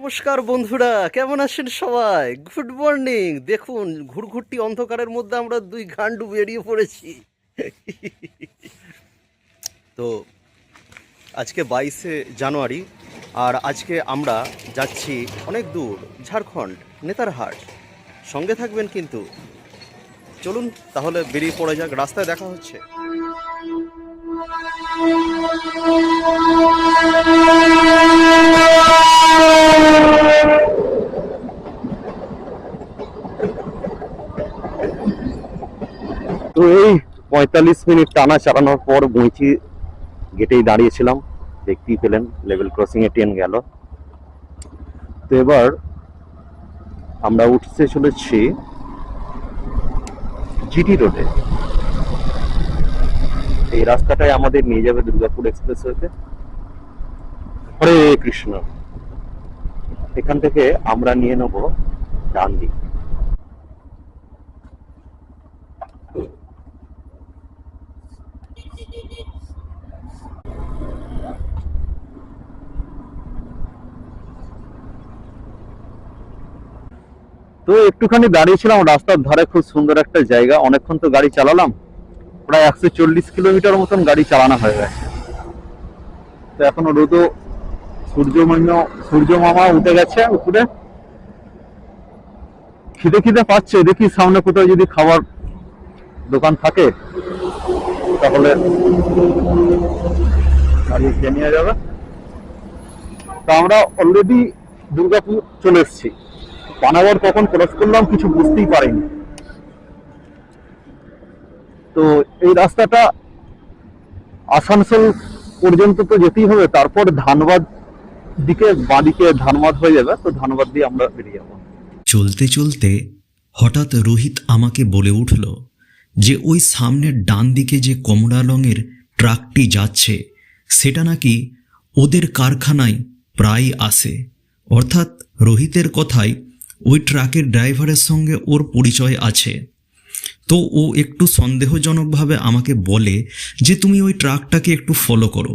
নমস্কার বন্ধুরা, কেমন আছেন সবাই? Good morning. দেখুন, ঘুরঘুরটি অন্ধকারের মধ্যে আমরা দুই গান্ডু বেরিয়ে পড়েছি। তো আজকে 22শে জানুয়ারি, আর আজকে আমরা যাচ্ছি অনেক দূর, ঝাড়খণ্ড, নেতারহাট। সঙ্গে থাকবেন কিন্তু। চলুন তাহলে বেরিয়ে পড়া যাক, রাস্তায় দেখা হচ্ছে। তো এই 45 মিনিট টানা চালানোর পর বইচি গেটেই দাঁড়িয়েছিলাম, দেখতেই পেলেন লেভেল ক্রসিং এ ট্রেন গেল। তো এবার আমরা উঠতে চলেছি জিটি রোডে। এই রাস্তাটাই আমাদের নিয়ে যাবে দুর্গাপুর এক্সপ্রেস হতে। হরে কৃষ্ণ। এখান থেকে আমরা নিয়ে নেব ডান দিক। তো একটুখানি দাঁড়িয়েছিলাম রাস্তার ধারে, খুব সুন্দর একটা জায়গা। অনেকক্ষণ তো গাড়ি চালালাম, প্রায় 140 কিলোমিটার মতন গাড়ি চালানো হয়ে গেছে। তো এখনো রোদও, সূর্য মামা উঠে গেছে উপরে। খিদে খিদে পাচ্ছে, দেখি সামনে কোথাও যদি খাবার দোকান থাকে তাহলে গাড়ি খেয়ে নিয়ে যাবে। তো আমরা অলরেডি দুর্গাপুর চলে এসেছি। পানাগড় কখন ক্রস করলাম কিছু বুঝতেই পারিনি। তো এই রাস্তাটা আসানসোল পর্যন্ত তো যেতেই হবে, তারপর ধানবাদ দিকে বাঁদিকে ধানবাদ হয়ে যাবে। তো ধানবাদ দিয়ে আমরা বেরিয়ে যাবো। চলতে চলতে হঠাৎ রোহিত আমাকে বলে উঠল যে ওই সামনের ডান দিকে যে কমলা রঙের ট্রাকটি যাচ্ছে সেটা নাকি ওদের কারখানায় প্রায় আসে। অর্থাৎ রোহিতের কথায় ওই ট্রাকের ড্রাইভারের সঙ্গে ওর পরিচয় আছে। তো ও একটু সন্দেহজনকভাবে আমাকে বলে যে তুমি ওই ট্রাকটাকে একটু ফলো করো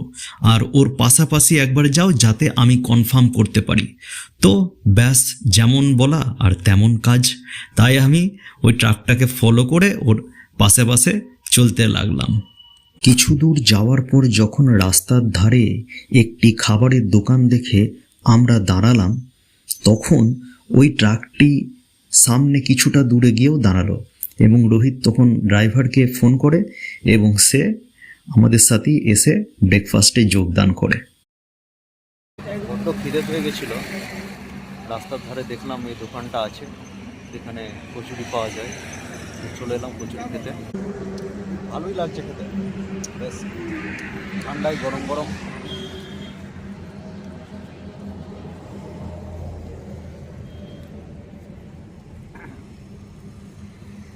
আর ওর পাশাপাশি একবার যাও, যাতে আমি কনফার্ম করতে পারি। তো ব্যাস, যেমন বলা আর তেমন কাজ। তাই আমি ওই ট্রাকটাকে ফলো করে ওর পাশে পাশে চলতে লাগলাম। কিছু দূর যাওয়ার পর যখন রাস্তার ধারে একটি খাবারের দোকান দেখে আমরা দাঁড়ালাম, তখন ওই ট্রাকটি সামনে কিছুটা দূরে গিয়েও দাঁড়ালো এবং রোহিত তখন ড্রাইভারকে ফোন করে এবং সে আমাদের সাথেই এসে ব্রেকফাস্টে যোগদান করে। বড্ড খিদে পেয়ে গেছিল, রাস্তার ধারে দেখলাম এই দোকানটা আছে, এখানে কচুরি পাওয়া যায়। চলে এলাম কচুরি খেতে। ভালোই লাগছে খেতে, বেশ ঠান্ডায় গরম গরম।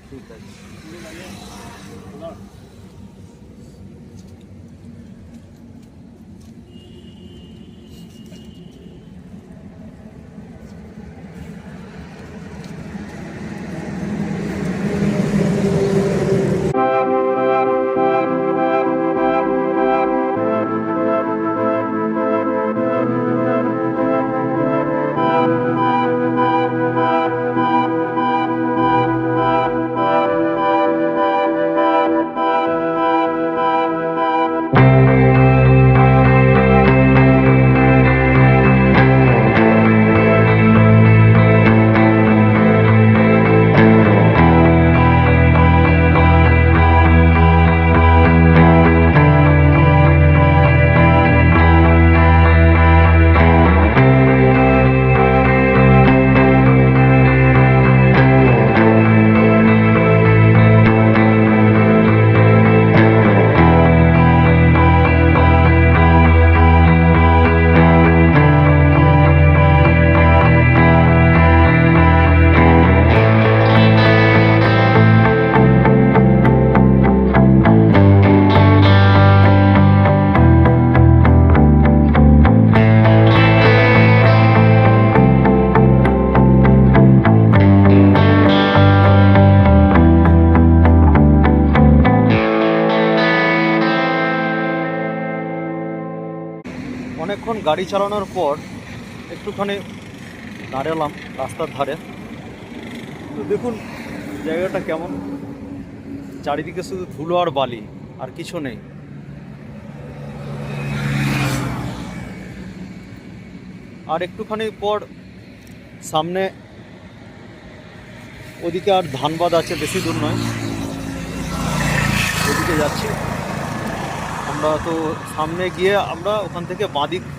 ঠিক আছে। অনেকক্ষণ গাড়ি চালানোর পর একটুখানি দাঁড়ালাম রাস্তার ধারে। তো দেখুন জায়গাটা কেমন, চারিদিকে শুধু ধুলো আর বালি, আর কিছু নেই। আর একটুখানি পর সামনে ওদিকে আর ধানবাদ আছে, বেশি দূর নয়, ওদিকে যাচ্ছি আমরা। তো সামনে গিয়ে আমরা ওখান থেকে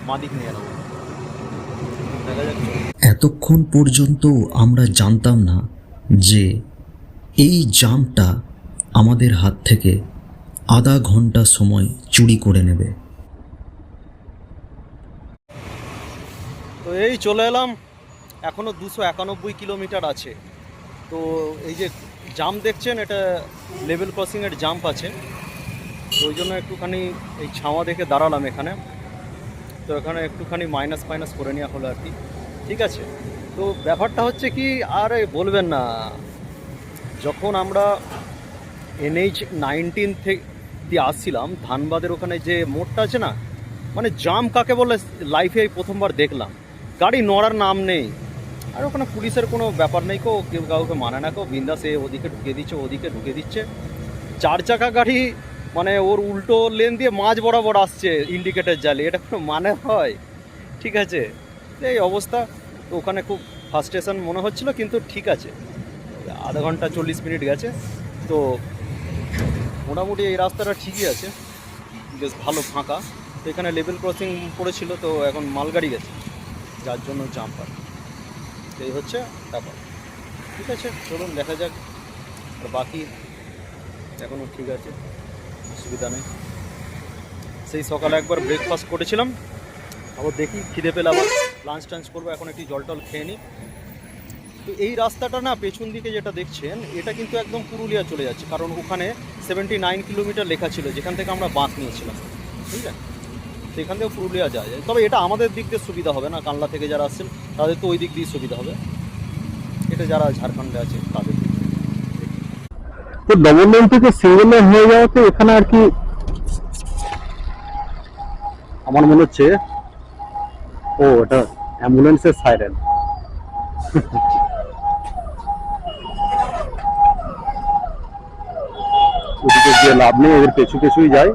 বাঁদিক নিয়ে নেব, দেখা যাচ্ছে। এতক্ষণ পর্যন্ত আমরা জানতাম না যে এই জামটা আমাদের হাত থেকে আধা ঘন্টা সময় চুরি করে নেবে। তো এই চলে এলাম, এখনও 291 কিলোমিটার আছে। তো এই যে জাম্প দেখছেন, এটা লেভেল ক্রসিংয়ের জাম্প আছে, তো ওই জন্য একটুখানি এই ছাওয়া দেখে দাঁড়ালাম এখানে। তো এখানে একটুখানি মাইনাস করে নেওয়া হলো আর কি, ঠিক আছে। তো ব্যাপারটা হচ্ছে কি, আর বলবেন না, যখন আমরা NH-19 থেকে দিয়ে আসছিলাম ধানবাদের ওখানে যে মোড়টা আছে না, মানে জাম কাকে বলে লাইফে এই প্রথমবার দেখলাম। গাড়ি নড়ার নাম নেই, আর ওখানে পুলিশের কোনো ব্যাপার নেই, কেউ কাউকে মানে না, বিন্দাস ওদিকে ঢুকে দিচ্ছে ওদিকে ঢুকে দিচ্ছে। 4 চাকা গাড়ি মানে ওর উল্টো লেন দিয়ে মাঝ বরাবর আসছে ইন্ডিকেটার জ্বালিয়ে, এটা কোনো মানে হয়? ঠিক আছে, এই অবস্থা। তো ওখানে খুব ফার্স্টেশন মনে হচ্ছিল, কিন্তু ঠিক আছে, আধা ঘন্টা 40 মিনিট গেছে। তো মোটামুটি এই রাস্তাটা ঠিকই আছে, বেশ ভালো ফাঁকা। তো এখানে লেভেল ক্রসিং পড়েছিল, তো এখন মালগাড়ি গেছে, যার জন্য জাম্পার। এই হচ্ছে ব্যাপার, ঠিক আছে। চলুন দেখা যাক, আর বাকি এখনও ঠিক আছে, অসুবিধা নেই। সেই সকালে একবার ব্রেকফাস্ট করেছিলাম, আবার দেখি খিদে পেলে আবার লাঞ্চ করবো। এখন একটি জল টল খেয়ে নিই। তো এই রাস্তাটা না, পেছন দিকে যেটা দেখছেন, এটা কিন্তু একদম পুরুলিয়া চলে যাচ্ছে, কারণ ওখানে 79 কিলোমিটার লেখা ছিল, যেখান থেকে আমরা বাস নিয়েছিলাম, ঠিক আছে। সেখান থেকেও পুরুলিয়া যাওয়া যায়, তবে এটা আমাদের দিক দিয়ে সুবিধা হবে না, কানলা থেকে যারা আসছেন তাদের তো ওই দিক দিয়ে সুবিধা হবে, এটা যারা ঝাড়খণ্ডে আছে তাদের দিক দিয়ে। তো ডবল লেন থেকে সিঙ্গেল লেন হয়ে যাওয়াতে এখানে আর কি আমার মনে হচ্ছে, ও এটা অ্যাম্বুলেন্সের সাইরেন। ওদিকে গিয়ে লাভ নেই, এদের পেছুই যায়।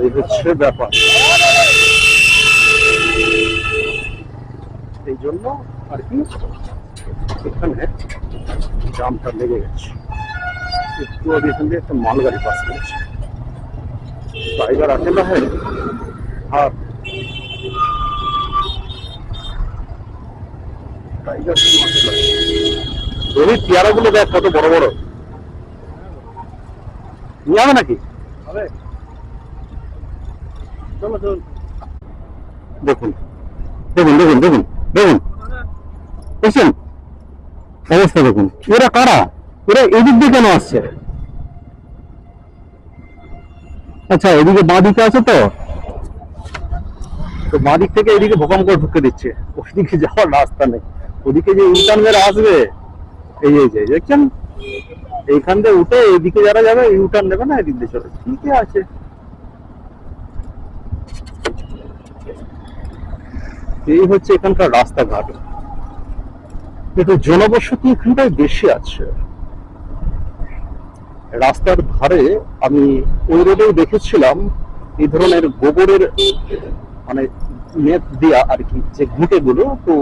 এই হচ্ছে ব্যাপার, এই জন্য আর কি এখানে জামটা লেগে গেছে। একটু আগে এখান থেকে একটা মালগাড়ি পাস করেছে, ড্রাইভার अकेला है আর টাইগার রোহিত, পেয়ারাগুলো দেখ কত বড় বড়, নিয়ে যাবে নাকি? চলো চলো, দেখুন দেখুন দেখুন দেখুন দেখুন, দেখছেন অবস্থা দেখুন। এরা কারা? এরা এদিক দিয়ে কেন আসছে? আচ্ছা, এদিকে বাঁ দিকে আছে, তো বাঁ দিক থেকে এদিকে ভোকাম করে ঢুকে দিচ্ছে, ওইদিকে যাওয়ার রাস্তা নেই। ওদিকে যে ইউটার্ন মেরে আসবে, এই যে দেখছেন, এইখান দিয়ে উঠে এদিকে যারা যাবে ইউটার্ন নেবে না, এদিক দিয়ে চলে, ঠিকই আছে। এই হচ্ছে এখানকার রাস্তাঘাট, কিন্তু জনবসতি এখানটায় বেশি আছে। রাস্তার ধারে আমি ওই রোডেও দেখেছিলাম এই ধরনের গোবরের মানে নেট দিয়া আর কি, যে ঘুঁটে গুলো, তো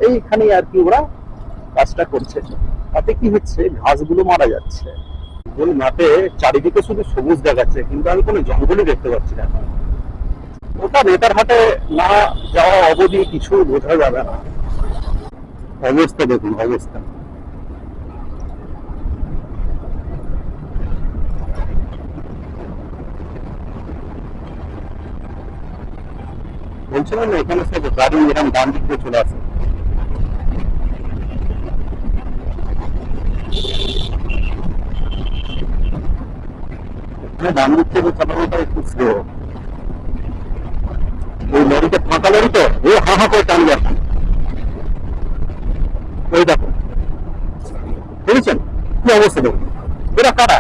এইখানে আর কি ওরা কাজটা করছে। তাতে কি হচ্ছে, ঘাসগুলো মারা যাচ্ছে। ওই মাঠে চারিদিকে শুধু সবুজ দেখাচ্ছে, কিন্তু আমি কোনো জঙ্গলই দেখতে পাচ্ছি না। ওটা নেতার হাটে না যাওয়া অবধি কিছু বোঝা যাবে না। অবস্থা দেখুন, অবস্থা। বলছিলাম না, এখানে সব গাড়ি এরকম ডান দিক দিয়ে চলে আসে। ডান দিক থেকে চালানোটা একটু স্লো। ওই লরিতে ফাঁকা লরি তো, ও হা হা করে টান যাচ্ছে। ওই দেখো, বুঝেছেন কি অবস্থা দেখুন, এরা কারা?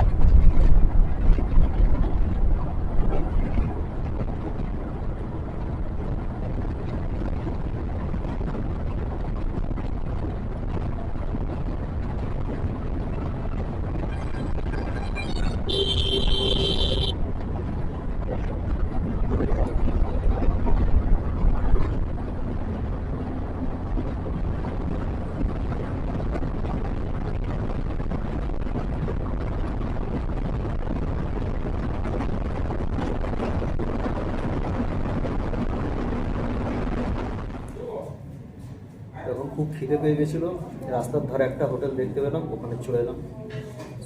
এখন খুব খিদে পেয়ে গেছিলো, রাস্তার ধারে একটা হোটেল দেখতে পেলাম, ওখানে চলে এলাম।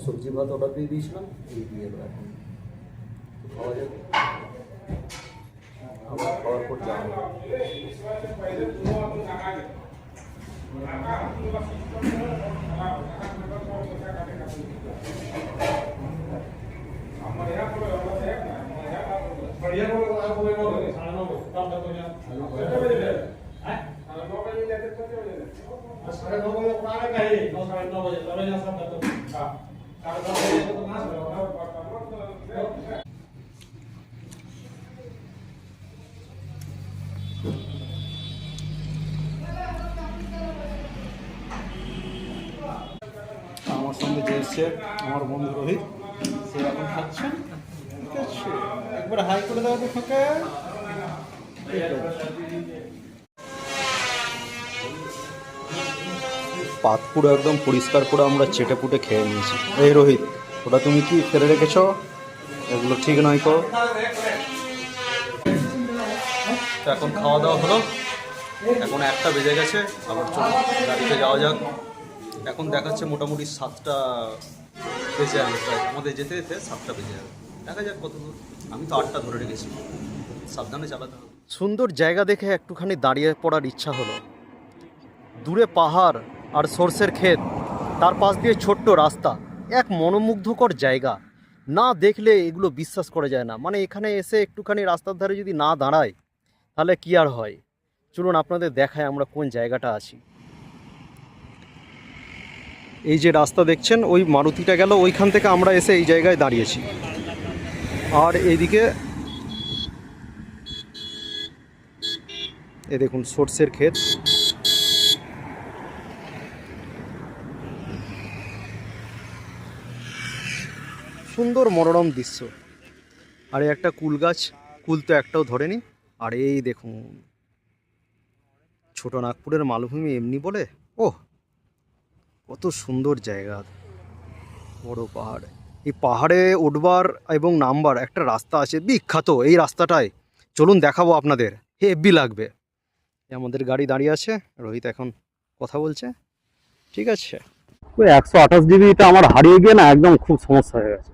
সবজি ভাত অর্ডার দিয়ে দিয়েছিলাম, এই দিয়ে এলো এখন খাওয়া যাবে। আবার খাওয়ার পর যাবো। আমার সঙ্গে যে এসছে আমার বন্ধু রোহিত, সে এখন খাচ্ছেন। ঠিক আছে, একবার হাই করে দেওয়া তো ফাঁকা। পাত পুরো একদম পরিষ্কার করে আমরা চেটে পুটে খেয়ে নিয়েছি। এই রোহিত, ওটা তুমি কি ফেলে রেখেছো? এগুলো ঠিক নয় তো। এখন খাওয়া দাওয়া হলো, এখন 1টা বেজে গেছে, আবার চলো গাড়িতে যাওয়া যাক। এখন দেখাচ্ছে মোটামুটি 7টা বেজে যাবে, প্রায় আমাদের যেতে যেতে 7টা বেজে যাবে। দেখা যাক কত দূর। আমি তো 8টা ধরে রেখেছি, সাবধানে চালাতে হবে। সুন্দর জায়গা দেখে একটুখানি দাঁড়িয়ে পড়ার ইচ্ছা হলো। দূরে পাহাড় আর সরষের ক্ষেত, তার পাশ দিয়ে ছোট্ট রাস্তা, এক মনোমুগ্ধকর জায়গা। না দেখলে এগুলো বিশ্বাস করা যায় না। মানে এখানে এসে একটুখানি রাস্তার ধারে যদি না দাঁড়ায় তাহলে কি আর হয়। চলুন আপনাদের দেখায় আমরা কোন জায়গাটা আছি। এই যে রাস্তা দেখছেন, ওই মারুতিটা গেল, ওইখান থেকে আমরা এসে এই জায়গায় দাঁড়িয়েছি। আর এইদিকে এ দেখুন সরষের ক্ষেত। সুন্দর মনোরম দৃশ্য। আর এই একটা কুল গাছ, কুল তো একটাও ধরেনি। আর এই দেখুন ছোট নাগপুরের মালভূমি এমনি বলে, ওহ কত সুন্দর জায়গা, বড় পাহাড়। এই পাহাড়ে উঠবার এবং নামবার একটা রাস্তা আছে বিখ্যাত, এই রাস্তাটায় চলুন দেখাবো আপনাদের, হেভি লাগবে। আমাদের গাড়ি দাঁড়িয়ে আছে, রোহিত এখন কথা বলছে। ঠিক আছে, ওই 128 জিবিটা আমার হারিয়ে গিয়ে না একদম খুব সমস্যা হয়ে গেছে।